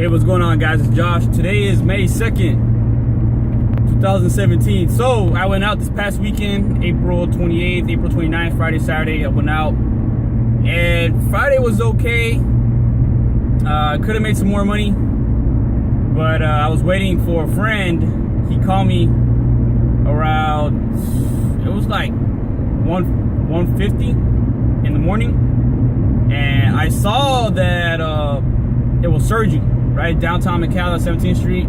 Hey, what's going on, guys? It's Josh. Today is May 2nd, 2017. So I went out this past weekend, April 28th, April 29th, Friday, Saturday. I went out, and Friday was okay. Could have made some more money, but I was waiting for a friend. He called me around, it was like 1:50 in the morning, and I saw that it was surging right downtown McAllen, 17th Street,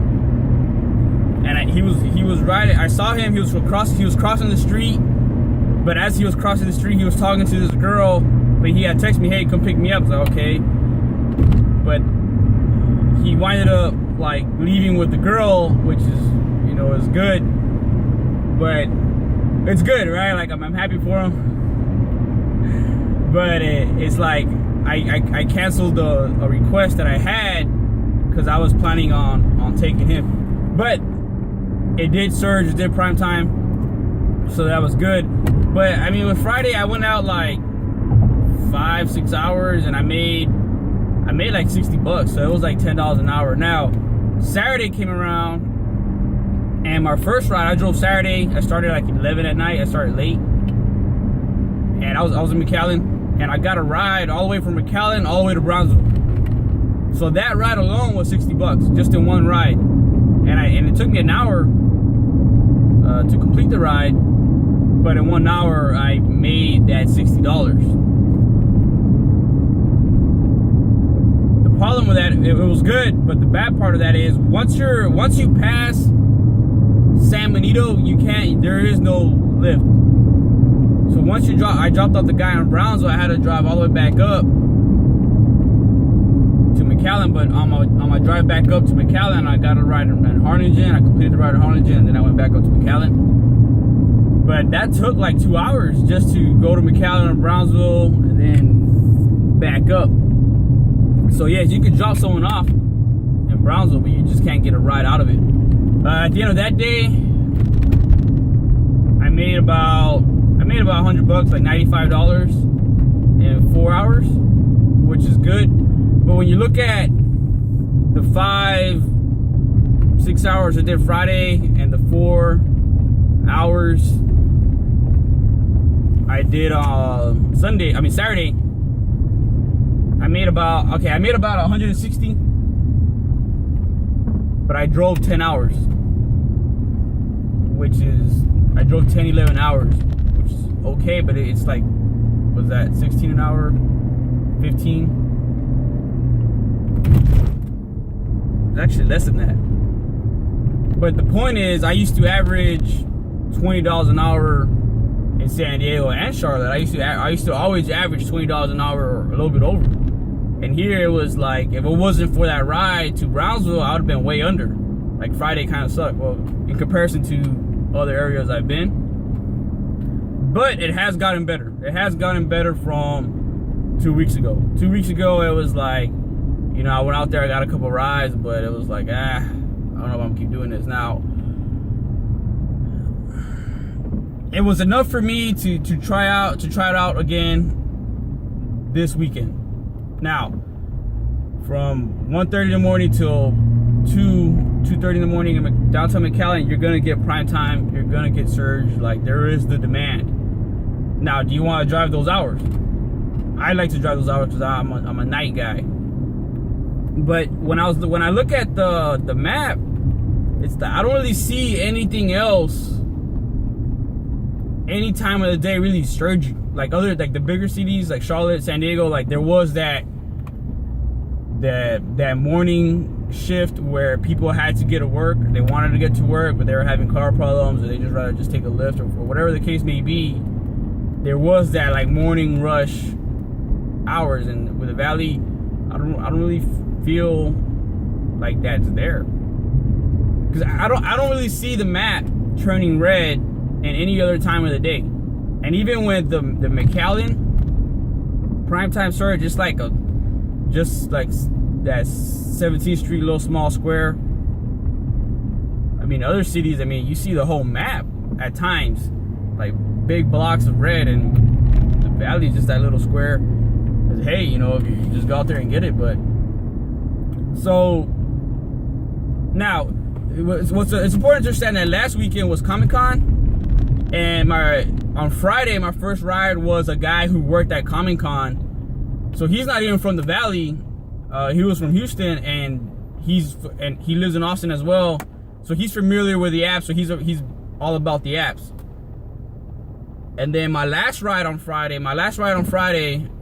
and he was right. I saw him. He was crossing the street, but as he was crossing the street, he was talking to this girl. But he had texted me, "Hey, come pick me up." I was like, okay, but he winded up like leaving with the girl, which is, you know, is good, but it's good, right? Like I'm happy for him, but it's like I canceled a request that I had because I was planning on taking him, but it did surge, it did prime time, so that was good. But I mean, with Friday, I went out like 5-6 hours, and I made like $60, so it was like $10 an hour. Now Saturday came around, and my first ride, I drove Saturday. I started like 11 at night. I started late, and I was in McAllen, and I got a ride all the way from McAllen all the way to Brownsville. So that ride alone was $60 just in one ride, and it took me an hour to complete the ride, but in 1 hour I made that $60. The problem with that, it was good, but the bad part of that is once you pass San Benito, there is no lift. So once I dropped off the guy in Brownsville, I had to drive all the way back up to McAllen. But on my drive back up to McAllen, I got a ride in Harlingen. I completed the ride in Harlingen, and then I went back up to McAllen. But that took like 2 hours just to go to McAllen and Brownsville and then back up. So yes, you could drop someone off in Brownsville, but you just can't get a ride out of it. At the end of that day, I made about $100, like $95 in 4 hours, which is good. But when you look at the 5-6 hours I did Friday and the 4 hours I did Saturday, I made about 160, but I drove 10 hours, I drove 10-11 hours, which is okay, but it's like, was that 16 an hour, 15? It's actually less than that. But the point is, I used to average $20 an hour in San Diego and Charlotte. I used to always average $20 an hour or a little bit over. And here it was like, if it wasn't for that ride to Brownsville, I would have been way under. Like Friday kind of sucked, well, in comparison to other areas I've been. But it has gotten better. It has gotten better from 2 weeks ago. 2 weeks ago, it was like, you know, I went out there, I got a couple rides, but it was like, I don't know if I'm gonna keep doing this now. It was enough for me to try it out again this weekend. Now, from 1:30 in the morning till 2:30 in the morning in downtown McAllen, you're gonna get prime time. You're gonna get surge. Like, there is the demand. Now, do you want to drive those hours? I like to drive those hours because I'm a night guy. But when I look at the map, I don't really see anything else any time of the day really surging. Like the bigger cities like Charlotte, San Diego, like there was that morning shift where people had to get to work. They wanted to get to work, but they were having car problems, or they just rather just take a Lyft, or whatever the case may be. There was that like morning rush hours, and with the Valley, I don't really feel like that's there, because I don't really see the map turning red in any other time of the day. And even with the McAllen primetime surge, just like that 17th Street little small square. I mean, other cities, I mean, you see the whole map at times, like big blocks of red, and the Valley is just that little square. Hey, you know, if you just go out there and get it. But So now, it's important to understand that last weekend was Comic-Con, and on Friday my first ride was a guy who worked at Comic-Con. So he's not even from the Valley. He was from Houston, and he lives in Austin as well. So he's familiar with the app. So he's all about the apps. And then my last ride on Friday,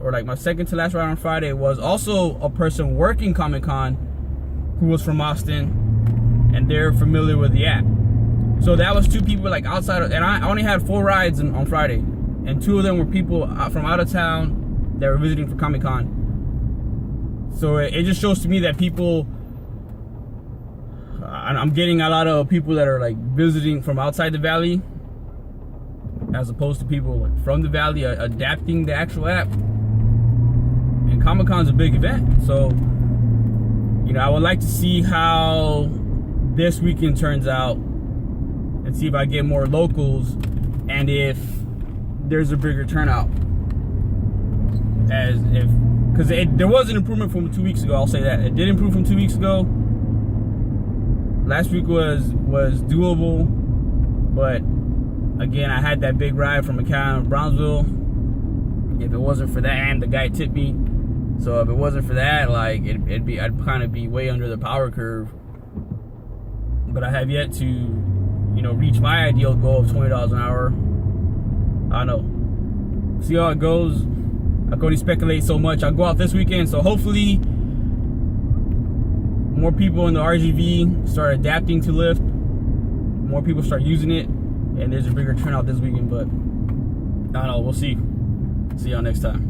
or like my second to last ride on Friday, was also a person working Comic-Con who was from Austin, and they're familiar with the app. So that was two people like outside of, and I only had 4 rides on Friday, and 2 of them were people from out of town that were visiting for Comic-Con. So it just shows to me that people, I'm getting a lot of people that are like visiting from outside the Valley, as opposed to people from the Valley adapting the actual app. And Comic-Con's a big event, so I would like to see how this weekend turns out, and see if I get more locals, and if there's a bigger turnout. Because there was an improvement from 2 weeks ago. I'll say that it did improve from 2 weeks ago. Last week was doable, but again, I had that big ride from McAllen to Brownsville. If it wasn't for that, and the guy tipped me, so if it wasn't for that, like I'd kind of be way under the power curve. But I have yet to, reach my ideal goal of $20 an hour. I don't know. See how it goes. I can only speculate so much. I'll go out this weekend, so hopefully more people in the RGV start adapting to Lyft. More people start using it, and there's a bigger turnout this weekend. But I don't know. We'll see. See y'all next time.